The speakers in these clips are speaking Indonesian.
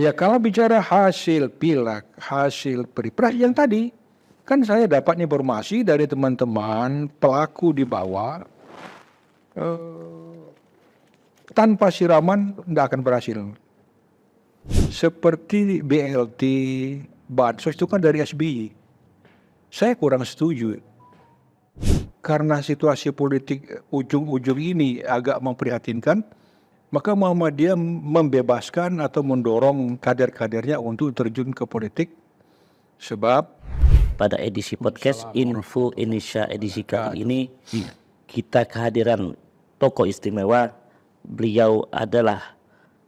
Ya kalau bicara hasil pilek, hasil pilpres yang tadi, kan saya dapat informasi dari teman-teman pelaku di bawah, tanpa siraman tidak akan berhasil. Seperti BLT, bansos itu kan dari SBY. Saya kurang setuju. Karena situasi politik ujung-ujung ini agak memprihatinkan, maka Muhammadiyah membebaskan atau mendorong kader-kadernya untuk terjun ke politik. Sebab pada edisi podcast Info Indonesia edisi kali ini kita kehadiran tokoh istimewa. Beliau adalah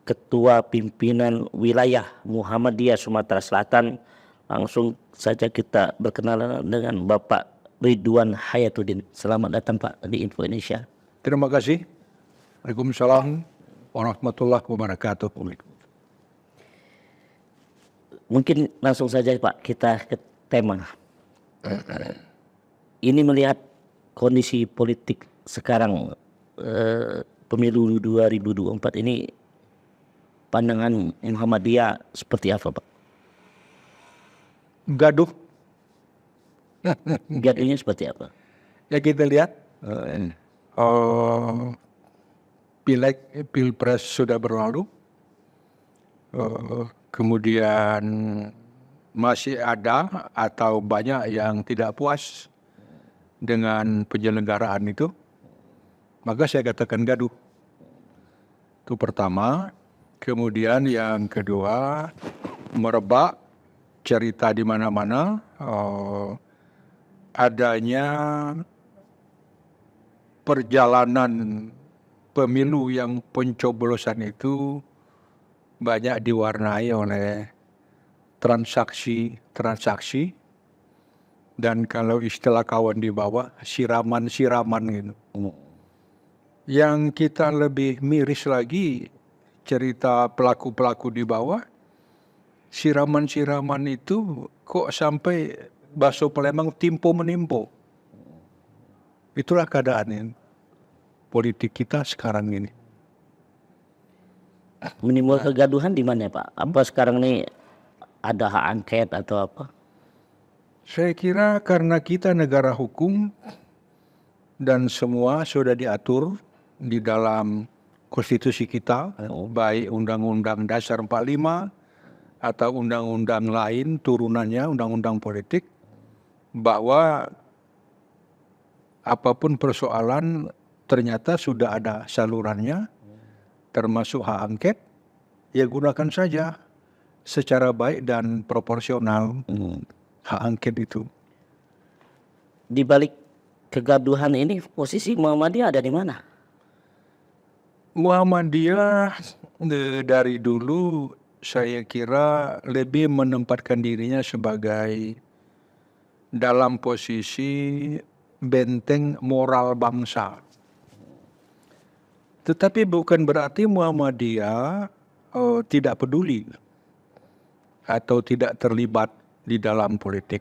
Ketua Pimpinan Wilayah Muhammadiyah Sumatera Selatan. Langsung saja kita berkenalan dengan Bapak Ridwan Hayatuddin. Selamat datang Pak di Info Indonesia. Terima kasih. Waalaikumsalam warahmatullahi wabarakatuh. Mungkin langsung saja Pak kita ke tema. Ini melihat kondisi politik sekarang pemilu 2024 ini, pandangan Muhammadiyah seperti apa Pak? Gaduh. Gaduhnya seperti apa? Ya kita lihat pileg pilpres sudah berlalu, kemudian masih ada atau banyak yang tidak puas dengan penyelenggaraan itu, maka saya katakan gaduh. Itu pertama. Kemudian yang kedua, merebak cerita di mana-mana, adanya perjalanan pemilu yang pencoblosan itu banyak diwarnai oleh transaksi, dan kalau istilah kawan di bawah, siraman gitu. Yang kita lebih miris lagi, cerita pelaku-pelaku di bawah, siraman itu kok sampai bakso Palembang timpo menimpo. Itulah keadaan politik kita sekarang ini. Menimbul kegaduhan di mana Pak? Apa sekarang ini ada hak angket atau apa? Saya kira karena kita negara hukum dan semua sudah diatur di dalam konstitusi kita, baik Undang-Undang Dasar 45 atau undang-undang lain turunannya, undang-undang politik, bahwa apapun persoalan ternyata sudah ada salurannya, termasuk hak angket, ya gunakan saja secara baik dan proporsional hak angket itu. Di balik kegaduhan ini posisi Muhammadiyah ada di mana? Muhammadiyah dari dulu saya kira lebih menempatkan dirinya sebagai dalam posisi benteng moral bangsa. Tetapi bukan berarti Muhammadiyah tidak peduli atau tidak terlibat di dalam politik.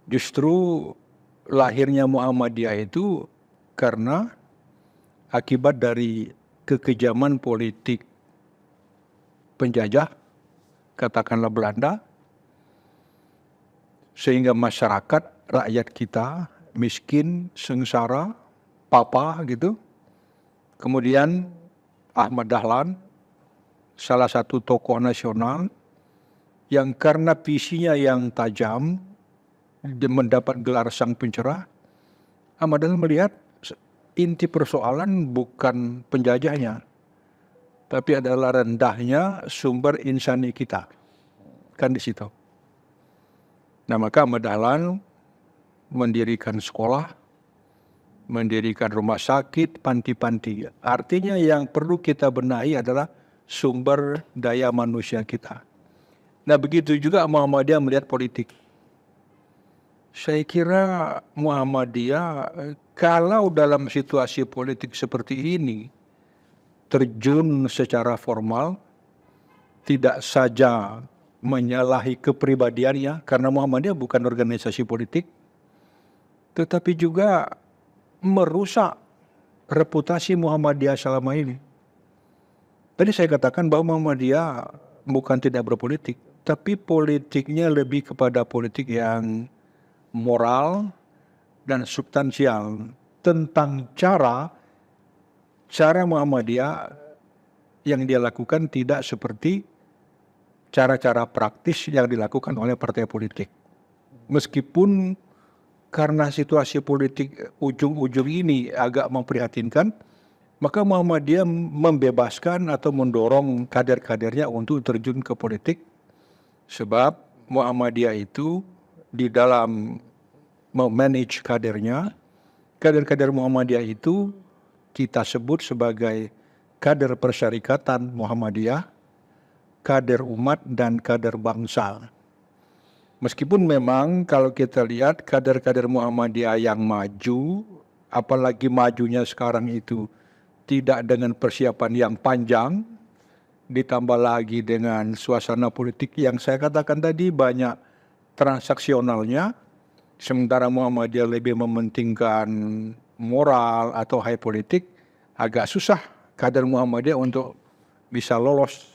Justru lahirnya Muhammadiyah itu karena akibat dari kekejaman politik penjajah, katakanlah Belanda, sehingga masyarakat, rakyat kita miskin, sengsara, papa gitu. Kemudian Ahmad Dahlan, salah satu tokoh nasional yang karena visinya yang tajam, dia mendapat gelar sang pencerah. Ahmad Dahlan melihat inti persoalan bukan penjajahnya, tapi adalah rendahnya sumber insani kita. Kan di situ. Nah maka Ahmad Dahlan mendirikan sekolah, mendirikan rumah sakit, panti-panti. Artinya yang perlu kita benahi adalah sumber daya manusia kita. Nah begitu juga Muhammadiyah melihat politik. Saya kira Muhammadiyah kalau dalam situasi politik seperti ini terjun secara formal, tidak saja menyalahi kepribadiannya, karena Muhammadiyah bukan organisasi politik, tetapi juga merusak reputasi Muhammadiyah selama ini. Tadi saya katakan bahwa Muhammadiyah bukan tidak berpolitik, tapi politiknya lebih kepada politik yang moral dan substansial tentang cara Muhammadiyah yang dia lakukan tidak seperti cara-cara praktis yang dilakukan oleh partai politik. Meskipun karena situasi politik ujung-ujung ini agak memprihatinkan, maka Muhammadiyah membebaskan atau mendorong kader-kadernya untuk terjun ke politik, sebab Muhammadiyah itu di dalam memanage kadernya, kader-kader Muhammadiyah itu kita sebut sebagai kader persyarikatan Muhammadiyah, kader umat dan kader bangsa. Meskipun memang kalau kita lihat kader-kader Muhammadiyah yang maju, apalagi majunya sekarang itu tidak dengan persiapan yang panjang, ditambah lagi dengan suasana politik yang saya katakan tadi banyak transaksionalnya, sementara Muhammadiyah lebih mementingkan moral atau high politik, agak susah kader Muhammadiyah untuk bisa lolos,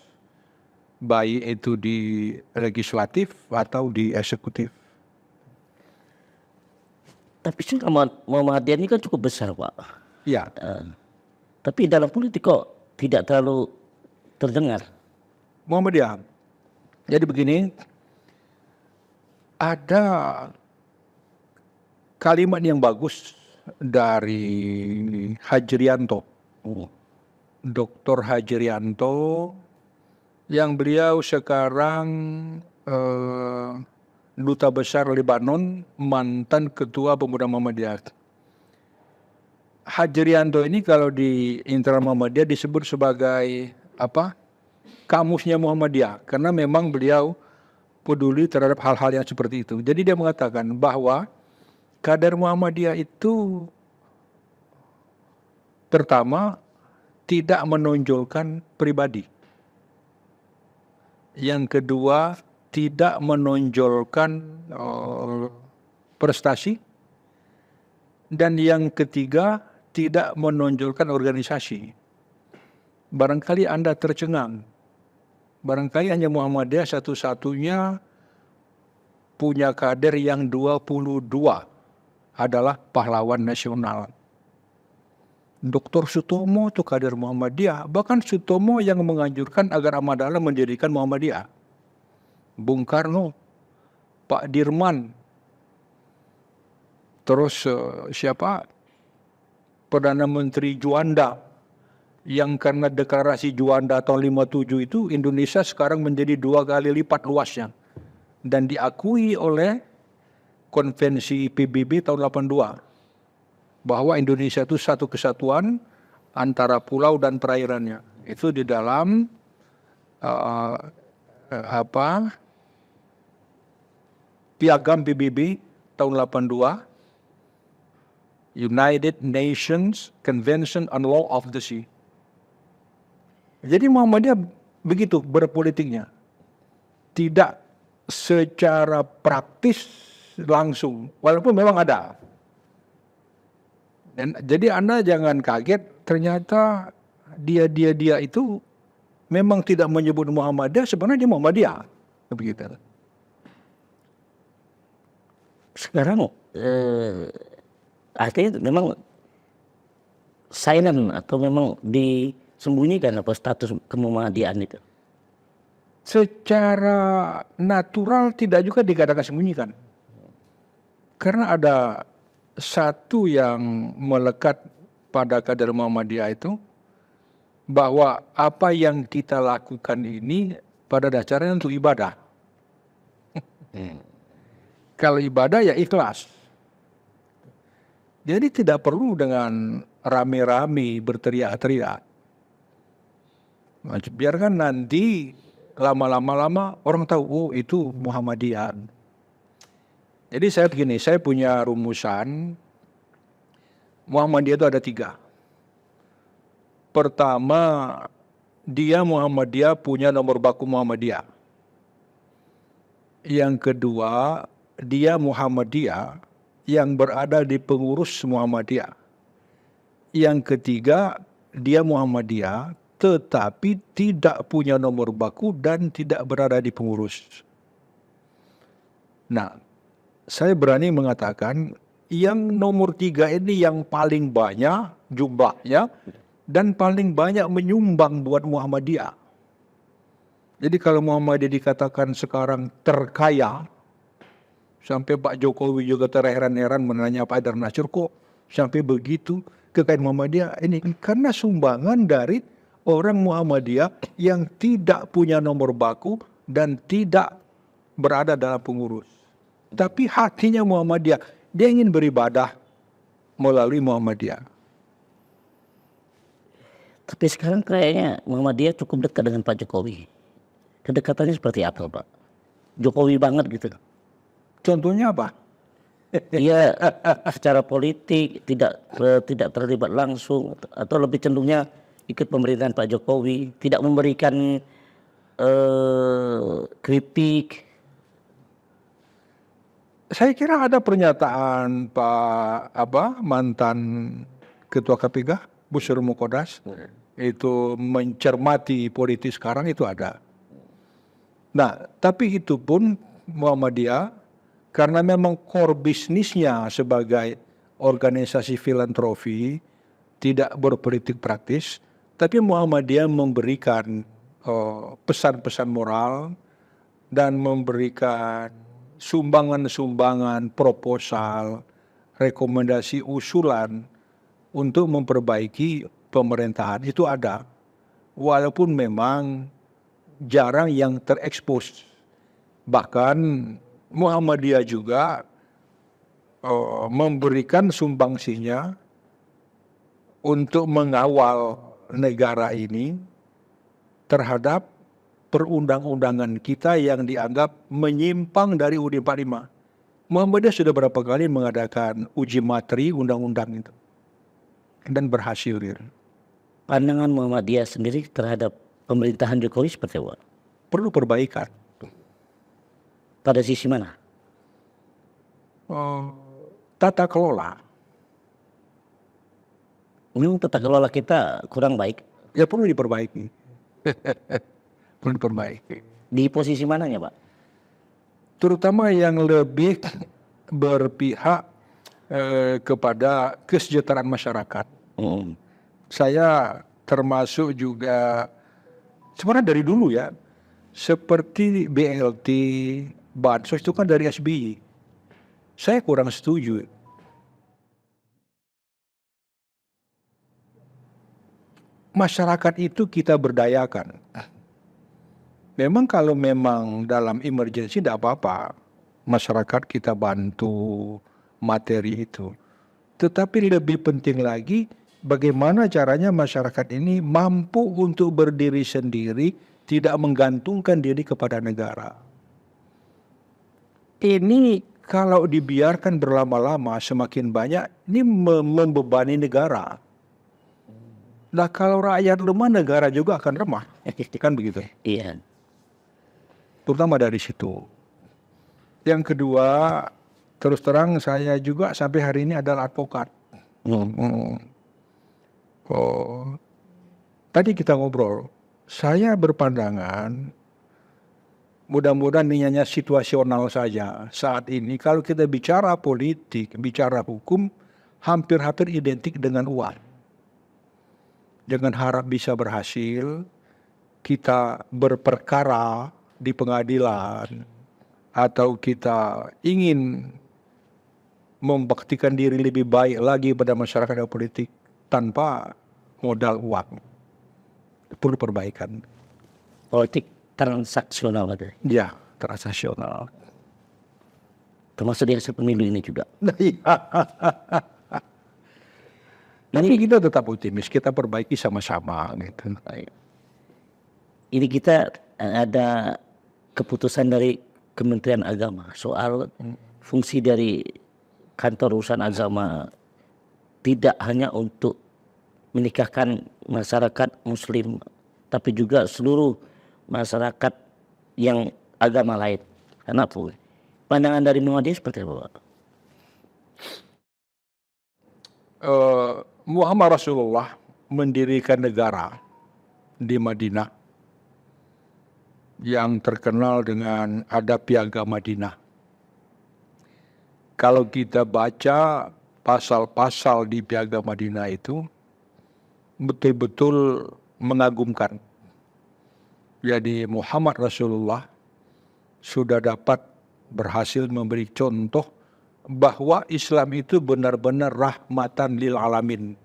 baik itu di legislatif atau di eksekutif. Tapi sih Muhammadiyah ini kan cukup besar, Pak. Ya, Tapi dalam politik kok tidak terlalu terdengar. Muhammadiyah. Jadi begini, ada kalimat yang bagus dari Hajrianto, Dr. Hajrianto, yang beliau sekarang Duta Besar Lebanon, mantan Ketua Pemuda Muhammadiyah. Hajrianto ini kalau di internal Muhammadiyah disebut sebagai kamusnya Muhammadiyah, karena memang beliau peduli terhadap hal-hal yang seperti itu. Jadi dia mengatakan bahwa kader Muhammadiyah itu pertama tidak menonjolkan pribadi. Yang kedua, tidak menonjolkan prestasi. Dan yang ketiga, tidak menonjolkan organisasi. Barangkali Anda tercengang. Barangkali hanya Muhammadiyah satu-satunya punya kader yang 22 adalah pahlawan nasional. Dr. Sutomo itu kader Muhammadiyah. Bahkan Sutomo yang menganjurkan agar Ahmad Dahlan mendirikan Muhammadiyah. Bung Karno, Pak Dirman, terus Perdana Menteri Juanda, yang karena deklarasi Juanda tahun 57 itu Indonesia sekarang menjadi 2 kali lipat luasnya. Dan diakui oleh konvensi PBB tahun 82. Bahwa Indonesia itu satu kesatuan antara pulau dan perairannya. Itu di dalam piagam PBB tahun 82, United Nations Convention on Law of the Sea. Jadi Muhammadiyah begitu berpolitiknya. Tidak secara praktis langsung, walaupun memang ada. Dan jadi Anda jangan kaget, ternyata dia itu memang tidak menyebut Muhammadiyah, sebenarnya dia Muhammadiyah. Begitu. Sekarang artinya memang silent atau memang disembunyikan apa status kemuhammadiyaan itu? Secara natural tidak juga dikatakan sembunyikan. Karena ada satu yang melekat pada kader Muhammadiyah itu, bahwa apa yang kita lakukan ini pada dasarnya untuk ibadah. Kalau ibadah ya ikhlas. Jadi tidak perlu dengan rame-rame berteriak-teriak. Biarkan nanti lama-lama orang tahu, oh itu Muhammadiyah. Jadi saya punya rumusan, Muhammadiyah itu ada 3. Pertama, Muhammadiyah punya nomor baku Muhammadiyah. Yang kedua, dia Muhammadiyah yang berada di pengurus Muhammadiyah. Yang ketiga, dia Muhammadiyah tetapi tidak punya nomor baku dan tidak berada di pengurus. Nah, saya berani mengatakan yang nomor 3 ini yang paling banyak jumlahnya dan paling banyak menyumbang buat Muhammadiyah. Jadi kalau Muhammadiyah dikatakan sekarang terkaya, sampai Pak Jokowi juga terheran-heran menanya Pak Haidar Nasir kok sampai begitu kekayaan Muhammadiyah ini, karena sumbangan dari orang Muhammadiyah yang tidak punya nomor baku dan tidak berada dalam pengurus. Tapi hatinya Muhammadiyah, dia ingin beribadah melalui Muhammadiyah. Tapi sekarang kayaknya Muhammadiyah cukup dekat dengan Pak Jokowi. Kedekatannya seperti apa, Pak? Jokowi banget gitu. Contohnya apa? Dia secara politik tidak terlibat langsung atau lebih cenderungnya ikut pemerintahan Pak Jokowi, tidak memberikan kritik. Saya kira ada pernyataan mantan Ketua KPK Busyro Mukodas itu mencermati politik sekarang itu ada. Nah, tapi itu pun Muhammadiyah karena memang core bisnisnya sebagai organisasi filantropi tidak berpolitik praktis, tapi Muhammadiyah memberikan pesan-pesan moral dan memberikan sumbangan-sumbangan, proposal, rekomendasi, usulan untuk memperbaiki pemerintahan itu ada. Walaupun memang jarang yang terekspos. Bahkan Muhammadiyah juga memberikan sumbangsinya untuk mengawal negara ini terhadap perundang-undangan kita yang dianggap menyimpang dari UUD 45. Muhammadiyah sudah berapa kali mengadakan uji materi undang-undang itu dan berhasil. Pandangan Muhammadiyah sendiri terhadap pemerintahan Jokowi seperti apa? Perlu perbaikan. Pada sisi mana? Tata kelola. Memang tata kelola kita kurang baik. Ya perlu diperbaiki. Perlu diperbaiki. Di posisi mananya, Pak? Terutama yang lebih berpihak kepada kesejahteraan masyarakat. Saya termasuk juga sebenarnya dari dulu ya, seperti BLT, bansos itu kan dari SBY. Saya kurang setuju. Masyarakat itu kita berdayakan. Memang kalau memang dalam emergensi tidak apa-apa, masyarakat kita bantu materi itu. Tetapi lebih penting lagi, bagaimana caranya masyarakat ini mampu untuk berdiri sendiri, tidak menggantungkan diri kepada negara. Ini kalau dibiarkan berlama-lama semakin banyak, ini membebani negara. Nah kalau rakyat lemah, negara juga akan lemah. Kan begitu? Iya. Terutama dari situ. Yang kedua, terus terang saya juga sampai hari ini adalah advokat. Tadi kita ngobrol, saya berpandangan mudah-mudahan ini hanya situasional saja. Saat ini kalau kita bicara politik, bicara hukum, hampir-hampir identik dengan uang. Dengan harap bisa berhasil, kita berperkara di pengadilan, atau kita ingin membuktikan diri lebih baik lagi pada masyarakat dan politik tanpa modal uang. Perlu perbaikan. Politik transaksional ada. Ya, transaksional. Termasuk di hasil pemilu ini juga. Nah, iya. Tapi kita tetap optimis, kita perbaiki sama-sama gitu. Ini kita ada keputusan dari Kementerian Agama soal fungsi dari kantor urusan agama tidak hanya untuk menikahkan masyarakat Muslim, tapi juga seluruh masyarakat yang agama lain. Kenapa? Pandangan dari Muhammadiyah seperti apa, Pak? Muhammad Rasulullah mendirikan negara di Madinah yang terkenal dengan ada Piagam Madinah. Kalau kita baca pasal-pasal di Piagam Madinah itu betul-betul mengagumkan. Jadi Muhammad Rasulullah sudah dapat berhasil memberi contoh bahwa Islam itu benar-benar rahmatan lil alamin.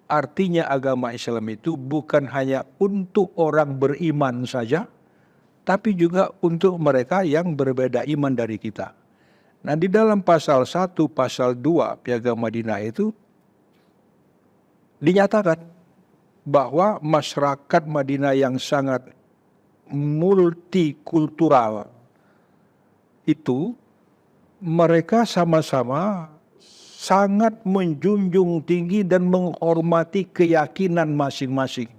Artinya agama Islam itu bukan hanya untuk orang beriman saja, tapi juga untuk mereka yang berbeda iman dari kita. Nah, di dalam pasal 1, pasal 2 Piagam Madinah itu dinyatakan bahwa masyarakat Madinah yang sangat multikultural itu mereka sama-sama sangat menjunjung tinggi dan menghormati keyakinan masing-masing.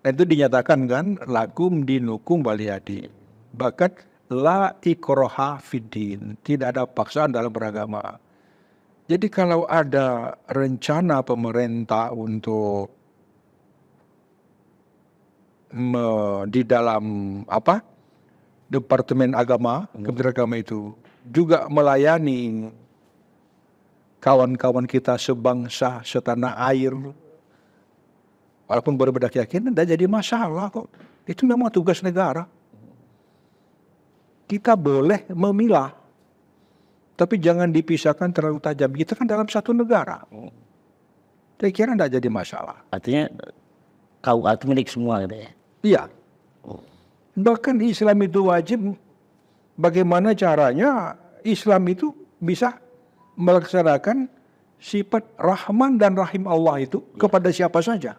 Nah, itu dinyatakan kan lakum dinukum waliyadin. Bahkan la ikraha fiddin, tidak ada paksaan dalam beragama. Jadi kalau ada rencana pemerintah untuk di dalam Departemen Agama, Kementerian Agama itu juga melayani kawan-kawan kita sebangsa, setanah air, walaupun berbeda keyakinan, tidak jadi masalah kok. Itu memang tugas negara. Kita boleh memilah, tapi jangan dipisahkan terlalu tajam. Kita kan dalam satu negara. Saya kira tidak jadi masalah. Artinya KUA itu milik semua gitu ya? Iya. Bahkan Islam itu wajib, bagaimana caranya Islam itu bisa melaksanakan sifat Rahman dan Rahim Allah itu kepada siapa saja.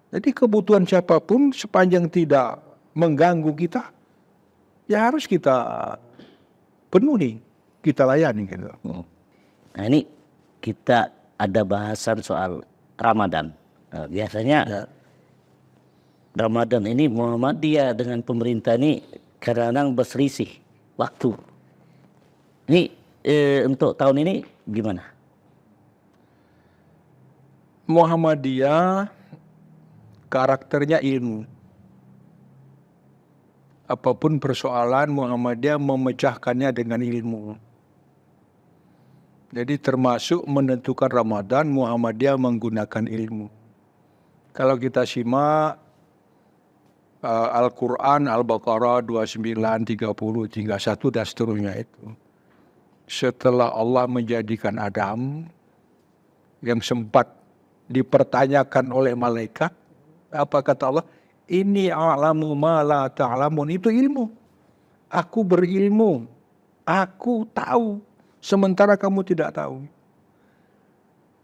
Jadi kebutuhan siapapun sepanjang tidak mengganggu kita, ya harus kita penuhi, kita layani gitu. Nah, ini kita ada bahasan soal Ramadan. Biasanya Ramadan ini Muhammadiyah dengan pemerintah ini kadang-kadang berselisih waktu. Ini untuk tahun ini gimana? Muhammadiyah karakternya ilmu. Apapun persoalan Muhammadiyah memecahkannya dengan ilmu. Jadi termasuk menentukan Ramadan Muhammadiyah menggunakan ilmu. Kalau kita simak Al-Quran, Al-Baqarah 29, 30, 31 dan seterusnya itu. Setelah Allah menjadikan Adam yang sempat dipertanyakan oleh malaikat, apa kata Allah? Ini a'lamu ma la ta'lamun, itu ilmu. Aku berilmu, aku tahu, sementara kamu tidak tahu.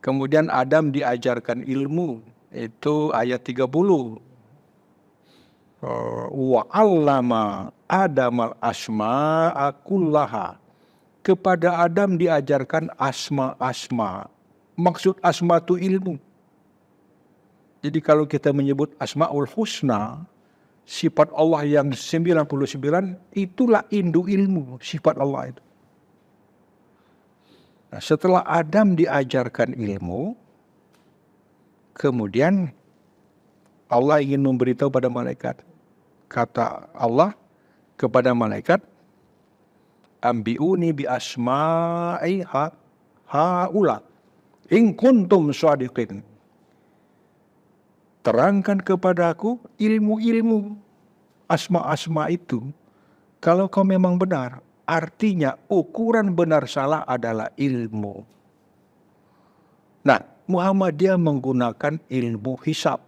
Kemudian Adam diajarkan ilmu, itu ayat 30. Wa 'allama Adamal asma'a kullaha. Kepada Adam diajarkan asma-asma. Maksud asma itu ilmu. Jadi kalau kita menyebut Asmaul Husna, sifat Allah yang 99, itulah induk ilmu, sifat Allah itu. Nah, setelah Adam diajarkan ilmu, kemudian Allah ingin memberitahu pada malaikat. Kata Allah kepada malaikat, ambiuni bi asma'i haula in kuntum shadiqin. Terangkan kepadaku ilmu-ilmu asma-asma itu kalau kau memang benar. Artinya ukuran benar salah adalah ilmu. Nah, Muhammadiyah menggunakan ilmu hisab.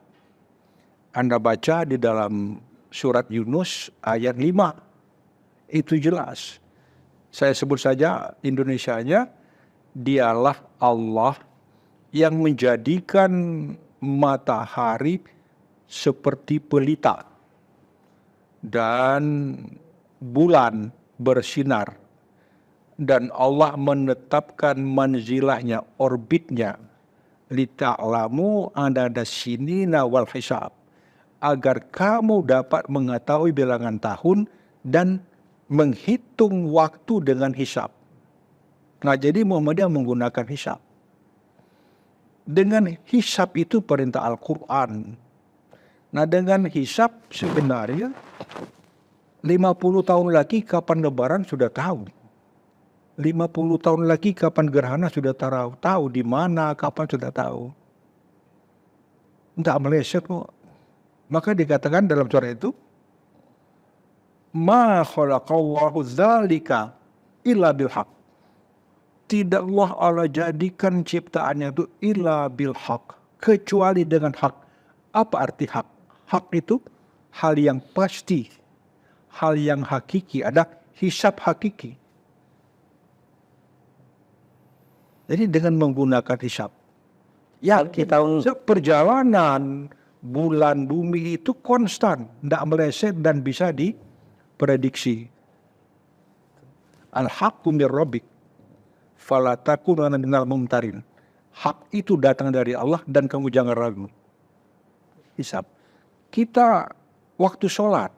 Anda baca di dalam surat Yunus ayat 5. Itu jelas. Saya sebut saja Indonesianya, dialah Allah yang menjadikan matahari seperti pelita dan bulan bersinar, dan Allah menetapkan manzilahnya, orbitnya, lita'lamu adada sinina wal hisab, agar kamu dapat mengetahui bilangan tahun dan menghitung waktu dengan hisab. Nah, jadi Muhammadiyah menggunakan hisab. Dengan hisab itu perintah Al-Quran. Nah dengan hisab sebenarnya 50 tahun lagi kapan lebaran sudah tahu. 50 tahun lagi kapan gerhana sudah tahu di mana, kapan sudah tahu. Tidak meleset kok. Maka dikatakan dalam surah itu, ma khalaqallahu dzalika illa bil haq. Tidak Allah jadikan ciptaannya itu illa bil haq, kecuali dengan hak. Apa arti hak? Hak itu hal yang pasti, hal yang hakiki, ada hisab hakiki. Jadi dengan menggunakan hisab, ya kita perjalanan bulan bumi itu konstan, tidak meleset dan bisa diprediksi. Al-haqqu mir rabbik fala takunanna minal mumtarin. Hak itu datang dari Allah dan kamu jangan ragu. Hisab. Kita waktu sholat,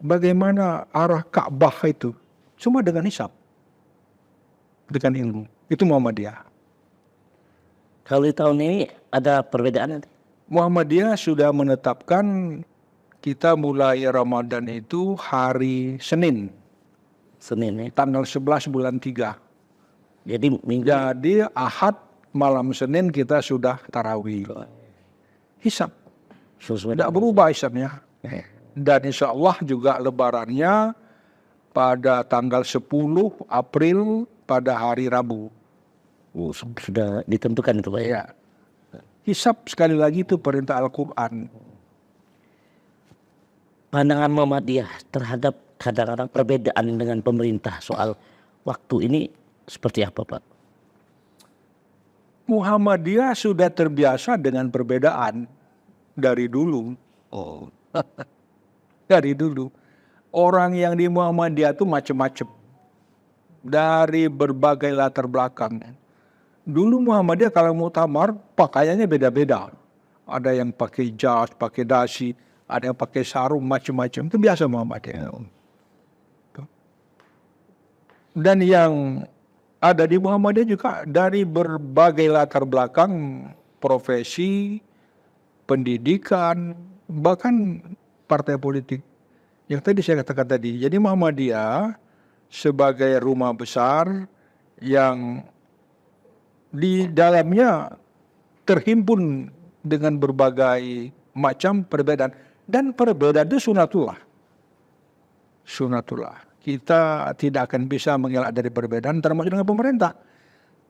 bagaimana arah Ka'bah itu? Cuma dengan hisab. Dengan ilmu. Itu Muhammadiyah. Kalau di tahun ini ada perbedaan nanti? Muhammadiyah sudah menetapkan kita mulai Ramadan itu hari Senin. Senin ya. Tanggal 11 bulan 3. Jadi minggu. Jadi Ahad malam Senin kita sudah tarawih. Hisab. Tidak berubah hisabnya. Dan insya Allah juga lebarannya pada tanggal 10 April pada hari Rabu. Sudah ditentukan itu Pak ya? Ya. Hisab sekali lagi itu perintah Al-Quran. Pandangan Muhammadiyah terhadap kadang-kadang perbedaan dengan pemerintah soal waktu ini seperti apa Pak? Muhammadiyah sudah terbiasa dengan perbedaan dari dulu. Dari dulu. Orang yang di Muhammadiyah itu macam-macam. Dari berbagai latar belakang. Dulu Muhammadiyah kalau muktamar pakaiannya beda-beda. Ada yang pakai jas, pakai dasi, ada yang pakai sarung, macam-macam. Itu biasa Muhammadiyah. Dan yang ada di Muhammadiyah juga dari berbagai latar belakang, profesi, pendidikan, bahkan partai politik. Yang tadi saya katakan tadi. Jadi Muhammadiyah sebagai rumah besar yang di dalamnya terhimpun dengan berbagai macam perbedaan. Dan perbedaan itu sunatullah. Sunatullah. Kita tidak akan bisa mengelak dari perbedaan termasuk dengan pemerintah.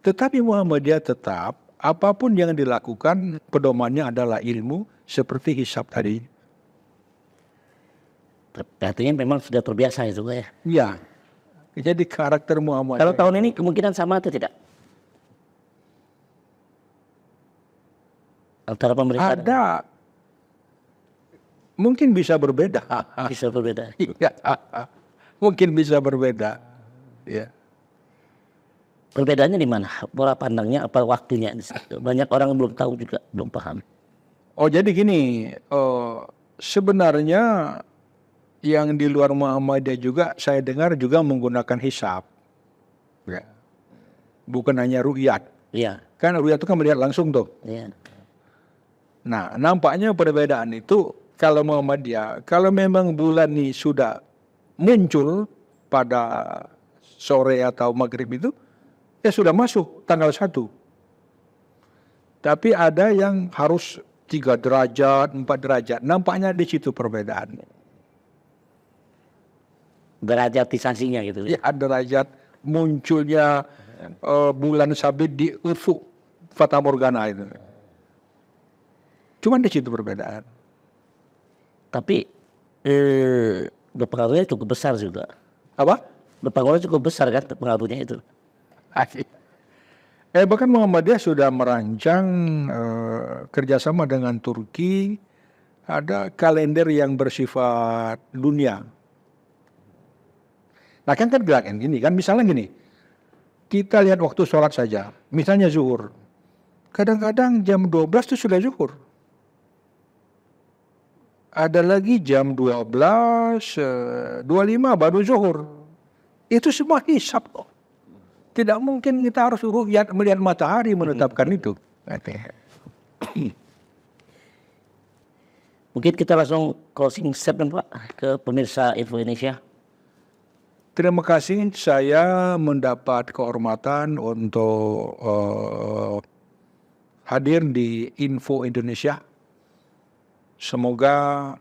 Tetapi Muhammadiyah tetap, apapun yang dilakukan, pedomannya adalah ilmu seperti hisab tadi. Artinya memang sudah terbiasa itu Pak ya? Ya. Jadi karakter Muhammadiyah. Kalau tahun ini kemungkinan sama atau tidak? Antara pemerintah ada, mungkin bisa berbeda. bisa berbeda. Iya, mungkin bisa berbeda. Ya. Perbedaannya di mana? Pola pandangnya apa waktunya? Banyak orang belum tahu juga, belum paham. Oh jadi gini, sebenarnya yang di luar Muhammadiyah juga saya dengar juga menggunakan hisab. Ya. Bukan hanya ru'yat. Iya. Kan ru'yat itu kan melihat langsung tuh. Iya. Nah nampaknya perbedaan itu kalau Muhammadiyah, kalau memang bulan ini sudah muncul pada sore atau maghrib itu, ya sudah masuk tanggal 1. Tapi ada yang harus 3 derajat, 4 derajat. Nampaknya di situ perbedaan. Derajat-tisasinya gitu. Ya derajat munculnya bulan sabit di ufuk Fata Morgana itu. Cuman di situ perbedaan. Tapi pengaruhnya cukup besar juga. Apa? Pengaruhnya cukup besar kan pengaruhnya itu. Bahkan Muhammadiyah sudah merancang kerjasama dengan Turki, ada kalender yang bersifat dunia. Nah kan bilang gini kan, misalnya gini, kita lihat waktu sholat saja, misalnya zuhur, kadang-kadang jam 12 itu sudah zuhur. Ada lagi jam 12, 25 baru zuhur. Itu semua hisab kok. Tidak mungkin kita harus melihat matahari menetapkan itu. Mungkin kita langsung closing statement Pak ke pemirsa Info Indonesia. Terima kasih, saya mendapat kehormatan untuk hadir di Info Indonesia. Semoga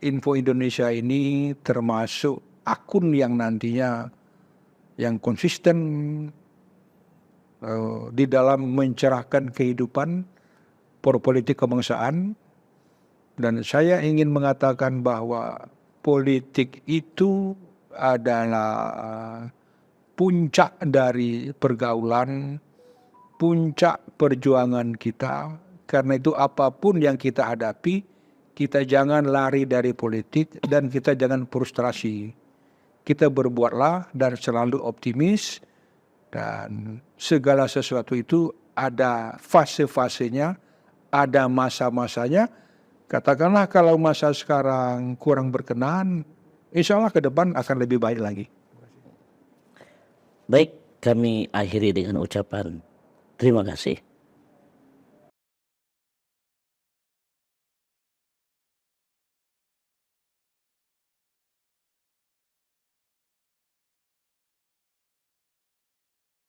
Info Indonesia ini termasuk akun yang nantinya yang konsisten di dalam mencerahkan kehidupan politik kebangsaan. Dan saya ingin mengatakan bahwa politik itu adalah puncak dari pergaulan, puncak perjuangan kita. Karena itu apapun yang kita hadapi, kita jangan lari dari politik dan kita jangan frustrasi. Kita berbuatlah dan selalu optimis, dan segala sesuatu itu ada fase-fasenya, ada masa-masanya. Katakanlah kalau masa sekarang kurang berkenan, insya Allah ke depan akan lebih baik lagi. Baik, kami akhiri dengan ucapan terima kasih.